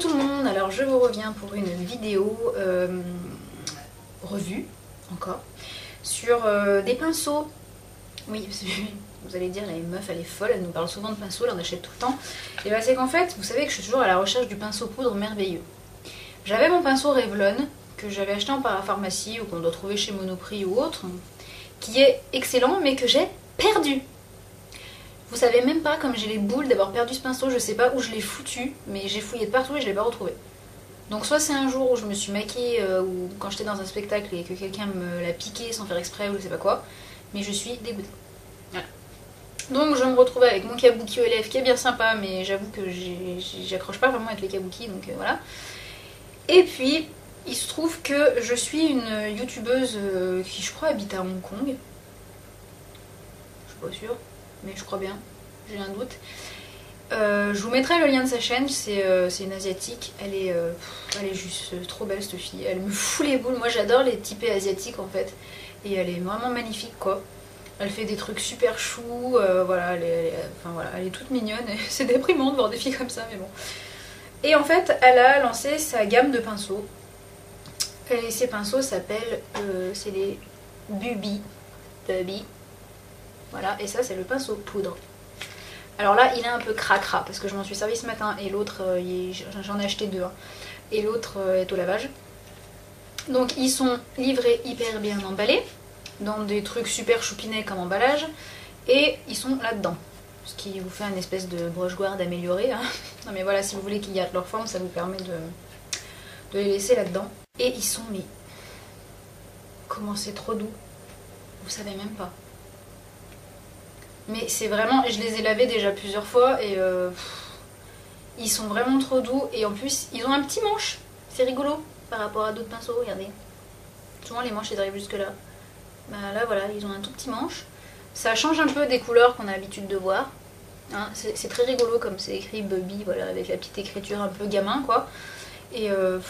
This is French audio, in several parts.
tout le monde, alors je vous reviens pour une vidéo revue, encore, sur des pinceaux. Oui, vous allez dire, la meuf elle est folle, elle nous parle souvent de pinceaux, elle en achète tout le temps. Et bah c'est qu'en fait, vous savez que je suis toujours à la recherche du pinceau poudre merveilleux. J'avais mon pinceau Revlon, que j'avais acheté en parapharmacie ou qu'on doit trouver chez Monoprix ou autre, qui est excellent mais que j'ai perdu. Vous savez même pas comme j'ai les boules d'avoir perdu ce pinceau, je sais pas où je l'ai foutu, mais j'ai fouillé de partout et je l'ai pas retrouvé. Donc soit c'est un jour où je me suis maquillée ou quand j'étais dans un spectacle et que quelqu'un me l'a piqué sans faire exprès ou je sais pas quoi, mais je suis dégoûtée. Voilà. Donc je me retrouvais avec mon kabuki aux lèvres qui est bien sympa, mais j'avoue que j'accroche pas vraiment avec les kabuki, donc voilà. Et puis il se trouve que je suis une youtubeuse qui je crois habite à Hong Kong. Je suis pas sûre, mais je crois bien, j'ai un doute. Je vous mettrai le lien de sa chaîne, c'est une asiatique, elle est juste trop belle cette fille, elle me fout les boules, moi j'adore les typés asiatiques en fait, et elle est vraiment magnifique quoi. Elle fait des trucs super choux, voilà, elle est toute mignonne, c'est déprimant de voir des filles comme ça mais bon. Et en fait elle a lancé sa gamme de pinceaux, et ces pinceaux s'appellent, c'est les Bubi, voilà, et ça c'est le pinceau poudre. Alors là il est un peu cracra parce que je m'en suis servi ce matin et l'autre, j'en ai acheté deux, hein, et l'autre est au lavage. Donc ils sont livrés hyper bien emballés, dans des trucs super choupinés comme emballage, et ils sont là-dedans. Ce qui vous fait une espèce de brush guard amélioré. Hein. Non mais voilà, si vous voulez qu'ils gardent leur forme, ça vous permet de les laisser là-dedans. Et ils sont, mais comment c'est trop doux, vous savez même pas. Mais c'est vraiment, je les ai lavés déjà plusieurs fois et ils sont vraiment trop doux. Et en plus, ils ont un petit manche, c'est rigolo par rapport à d'autres pinceaux, regardez. Souvent les manches ils arrivent jusque là. Bah là voilà, ils ont un tout petit manche. Ça change un peu des couleurs qu'on a l'habitude de voir. Hein, c'est très rigolo comme c'est écrit Bubby, voilà, avec la petite écriture un peu gamin quoi. Et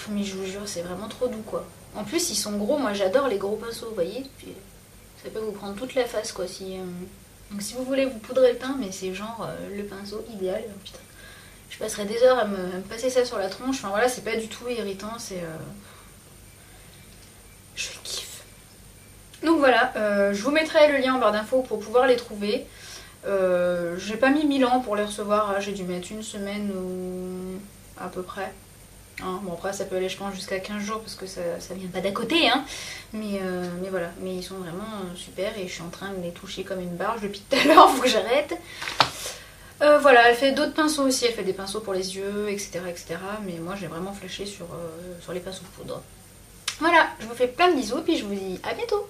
mais je vous jure, c'est vraiment trop doux quoi. En plus ils sont gros, moi j'adore les gros pinceaux, vous voyez. Puis, ça peut vous prendre toute la face quoi si... Donc si vous voulez vous poudrer le teint, mais c'est genre le pinceau idéal. Putain. Je passerai des heures à me passer ça sur la tronche. Enfin voilà, c'est pas du tout irritant, c'est... Je kiffe. Donc voilà, je vous mettrai le lien en barre d'infos pour pouvoir les trouver. J'ai pas mis 1000 ans pour les recevoir, j'ai dû mettre une semaine ou à peu près. Hein, bon après ça peut aller je pense jusqu'à 15 jours parce que ça vient pas d'à côté hein. Mais voilà, mais ils sont vraiment super et je suis en train de les toucher comme une barge depuis tout à l'heure, faut que j'arrête. Voilà, elle fait d'autres pinceaux aussi, elle fait des pinceaux pour les yeux, etc. Mais moi j'ai vraiment flashé sur les pinceaux poudre. Voilà, je vous fais plein de bisous et puis je vous dis à bientôt.